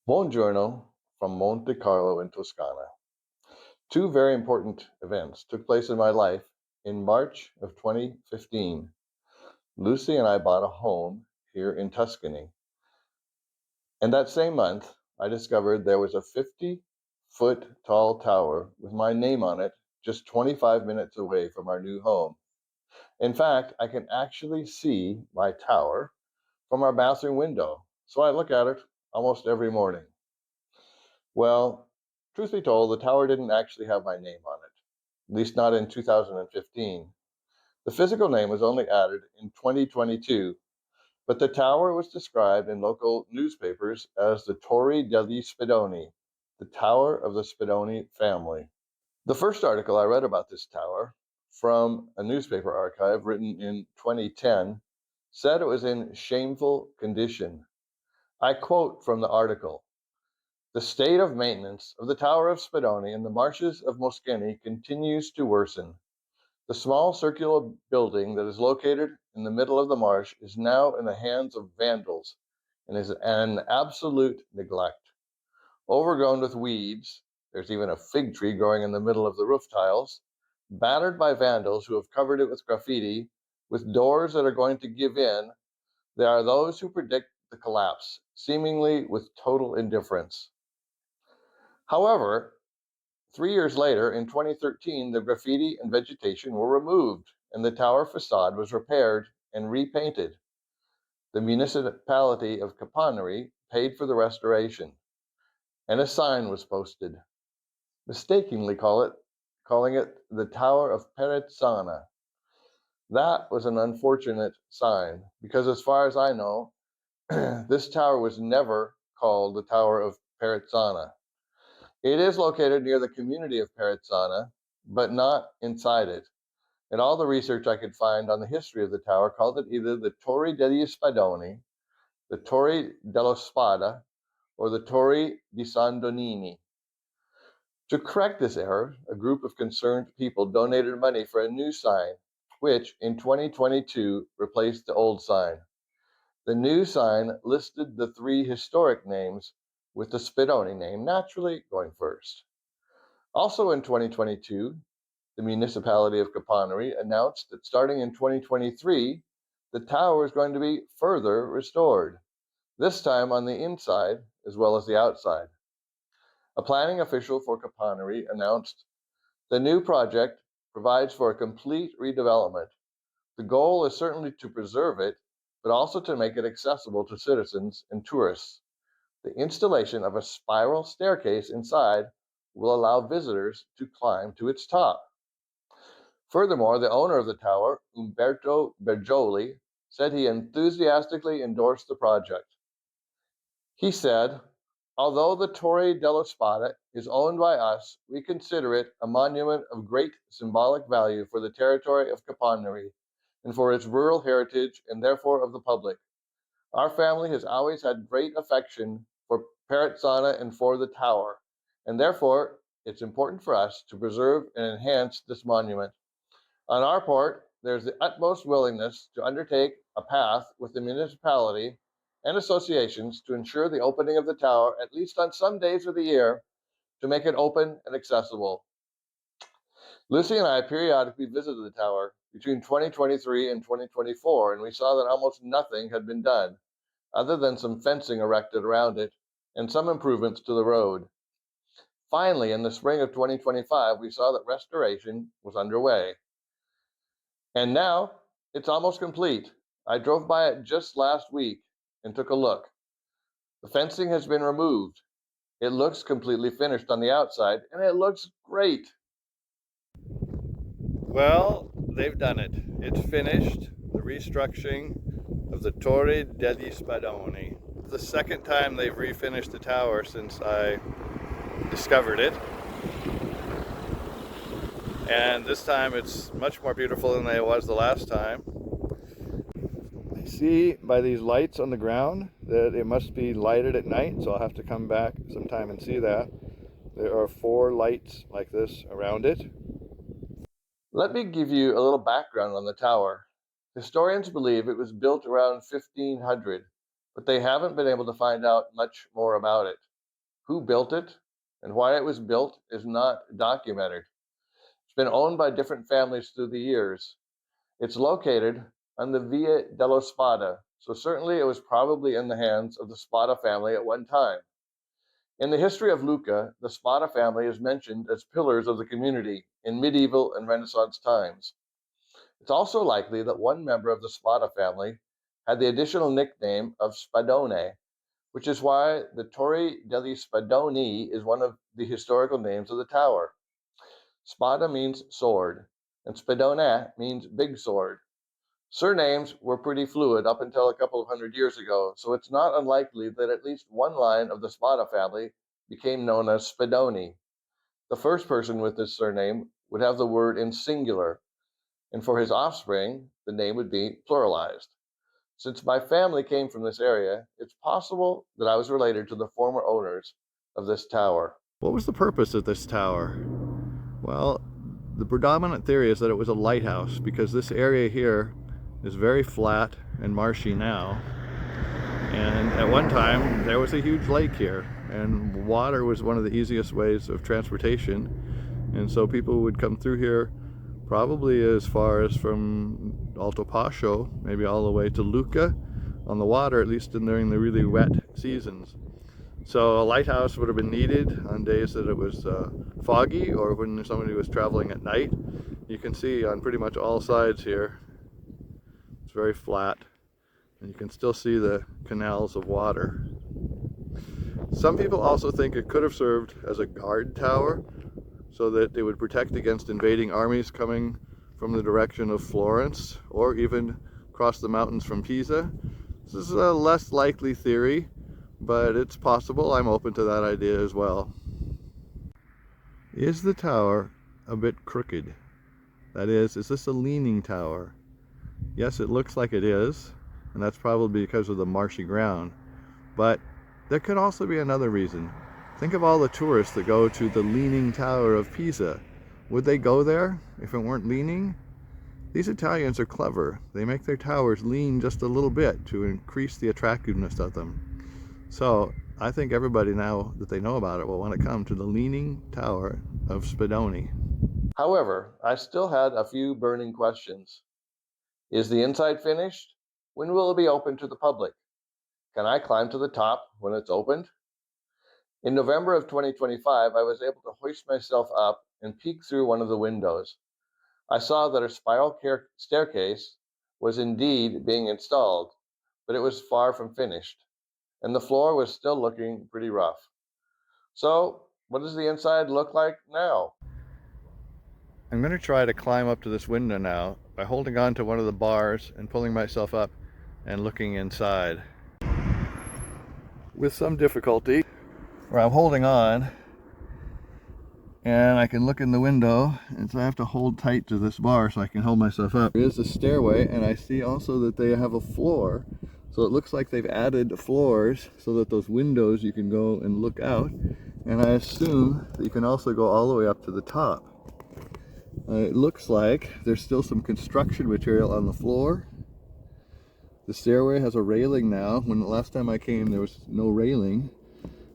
Buongiorno from Monte Carlo in Toscana. Two very important events took place in my life in March of 2015. Lucy and I bought a home here in Tuscany. And that same month, I discovered there was a 50-foot tall tower with my name on it just 25 minutes away from our new home. In fact, I can actually see my tower from our bathroom window, so I look at it almost every morning. Well, truth be told, the tower didn't actually have my name on it, at least not in 2015. The physical name was only added in 2022, but the tower was described in local newspapers as the Torre degli Spadoni, the Tower of the Spadoni family. The first article I read about this tower from a newspaper archive written in 2010 said it was in shameful condition. I quote from the article: "The state of maintenance of the Tower of Spadoni in the marshes of Moschini continues to worsen. The small circular building that is located in the middle of the marsh is now in the hands of vandals and is an absolute neglect. Overgrown with weeds, there's even a fig tree growing in the middle of the roof tiles, battered by vandals who have covered it with graffiti, with doors that are going to give in. There are those who predict the collapse, seemingly with total indifference." However, 3 years later, in 2013, the graffiti and vegetation were removed and the tower facade was repaired and repainted. The municipality of Capannori paid for the restoration, and a sign was posted, mistakenly calling it the Tower of Parezza. That was an unfortunate sign because, as far as I know, this tower was never called the Tower of Parezza. It is located near the community of Parezza, but not inside it. And all the research I could find on the history of the tower called it either the Torre degli Spadoni, the Torre dello Spada, or the Torre di Sandonnini. To correct this error, a group of concerned people donated money for a new sign, which in 2022 replaced the old sign. The new sign listed the three historic names, with the Spadoni name naturally going first. Also in 2022, the municipality of Capannori announced that starting in 2023, the tower is going to be further restored, this time on the inside as well as the outside. A planning official for Capannori announced the new project provides for a complete redevelopment. The goal is certainly to preserve it, but also to make it accessible to citizens and tourists. The installation of a spiral staircase inside will allow visitors to climb to its top. Furthermore, the owner of the tower, Umberto Bergioli, said he enthusiastically endorsed the project. He said, "Although the Torre dello Spada is owned by us, we consider it a monument of great symbolic value for the territory of Capannori and for its rural heritage and therefore of the public. Our family has always had great affection for Perezzana and for the tower, and therefore it's important for us to preserve and enhance this monument. On our part, there is the utmost willingness to undertake a path with the municipality and associations to ensure the opening of the tower at least on some days of the year to make it open and accessible." Lucy and I periodically visited the tower between 2023 and 2024, and we saw that almost nothing had been done, other than some fencing erected around it and some improvements to the road. Finally, in the spring of 2025, we saw that restoration was underway. And now it's almost complete. I drove by it just last week and took a look. The fencing has been removed. It looks completely finished on the outside, and it looks great. Well, they've done it. It's finished. The restructuring of the Torre degli Spadoni. The second time they've refinished the tower since I discovered it. And this time it's much more beautiful than it was the last time. I see by these lights on the ground that it must be lighted at night, so I'll have to come back sometime and see that. There are 4 lights like this around it. Let me give you a little background on the tower. Historians believe it was built around 1500, but they haven't been able to find out much more about it. Who built it and why it was built is not documented. It's been owned by different families through the years. It's located on the Via dello Spada, so certainly it was probably in the hands of the Spada family at one time. In the history of Lucca, the Spada family is mentioned as pillars of the community in medieval and Renaissance times. It's also likely that one member of the Spada family had the additional nickname of Spadone, which is why the Torre degli Spadoni is one of the historical names of the tower. Spada means sword, and Spadone means big sword. Surnames were pretty fluid up until a couple of hundred years ago, so it's not unlikely that at least one line of the Spada family became known as Spadoni. The first person with this surname would have the word in singular, and for his offspring, the name would be pluralized. Since my family came from this area, it's possible that I was related to the former owners of this tower. What was the purpose of this tower? Well, the predominant theory is that it was a lighthouse because this area here is very flat and marshy now. And at one time, there was a huge lake here, and water was one of the easiest ways of transportation. And so people would come through here probably as far as from Alto Pascio, maybe all the way to Lucca on the water, at least during the really wet seasons. So a lighthouse would have been needed on days that it was foggy or when somebody was traveling at night. You can see on pretty much all sides here, it's very flat, and you can still see the canals of water. Some people also think it could have served as a guard tower so that it would protect against invading armies coming from the direction of Florence or even across the mountains from Pisa. This is a less likely theory, but it's possible. I'm open to that idea as well. Is the tower a bit crooked? That is this a leaning tower? Yes, it looks like it is, and that's probably because of the marshy ground. But there could also be another reason. Think of all the tourists that go to the Leaning Tower of Pisa. Would they go there if it weren't leaning? These Italians are clever. They make their towers lean just a little bit to increase the attractiveness of them. So I think everybody now that they know about it will want to come to the Leaning Tower of Spadoni. However, I still had a few burning questions. Is the inside finished? When will it be open to the public? Can I climb to the top when it's opened? In November of 2025, I was able to hoist myself up and peek through one of the windows. I saw that a spiral staircase was indeed being installed, but it was far from finished, and the floor was still looking pretty rough. So, what does the inside look like now? I'm going to try to climb up to this window now by holding on to one of the bars and pulling myself up and looking inside. With some difficulty, where I'm holding on and I can look in the window, and so I have to hold tight to this bar so I can hold myself up. There is a stairway, and I see also that they have a floor, so it looks like they've added floors so that those windows you can go and look out, and I assume that you can also go all the way up to the top. It looks like there's still some construction material on the floor. The stairway has a railing now. When the last time I came there was no railing,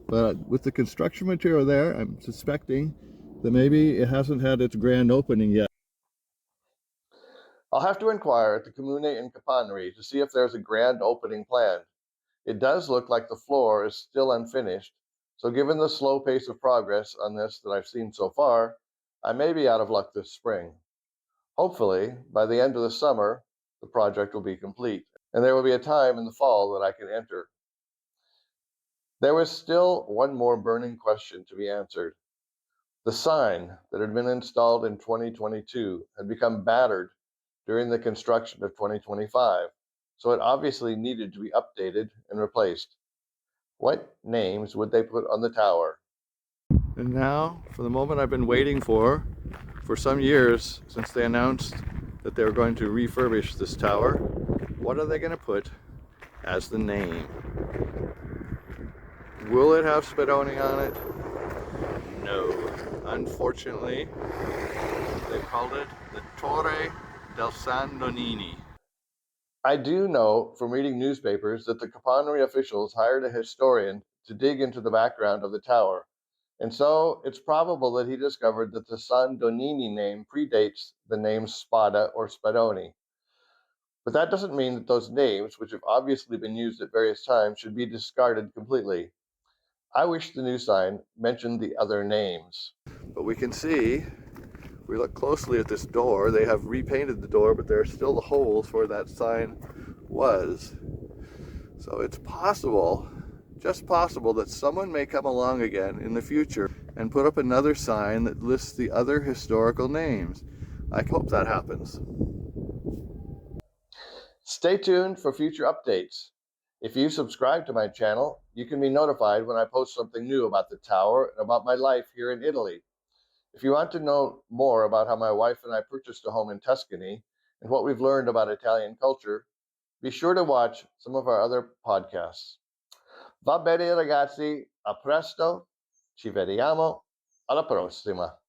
but with the construction material there, I'm suspecting that maybe it hasn't had its grand opening yet. I'll have to inquire at the Comune in Capannori to see if there's a grand opening planned. It does look like the floor is still unfinished, so given the slow pace of progress on this that I've seen so far, I may be out of luck this spring. Hopefully, by the end of the summer, the project will be complete, and there will be a time in the fall that I can enter. There was still one more burning question to be answered. The sign that had been installed in 2022 had become battered during the construction of 2025, so it obviously needed to be updated and replaced. What names would they put on the tower? And now, for the moment I've been waiting for some years, since they announced that they were going to refurbish this tower, what are they going to put as the name? Will it have Spadoni on it? No. Unfortunately, they called it the Torre degli Sandonnini. I do know from reading newspapers that the Capannori officials hired a historian to dig into the background of the tower. And so it's probable that he discovered that the Sandoninni name predates the names Spada or Spadoni. But that doesn't mean that those names, which have obviously been used at various times, should be discarded completely. I wish the new sign mentioned the other names. But we can see, if we look closely at this door, they have repainted the door, but there are still the holes where that sign was. So it's possible, just possible, that someone may come along again in the future and put up another sign that lists the other historical names. I hope that happens. Stay tuned for future updates. If you subscribe to my channel, you can be notified when I post something new about the tower and about my life here in Italy. If you want to know more about how my wife and I purchased a home in Tuscany and what we've learned about Italian culture, be sure to watch some of our other podcasts. Va bene ragazzi, a presto, ci vediamo, alla prossima.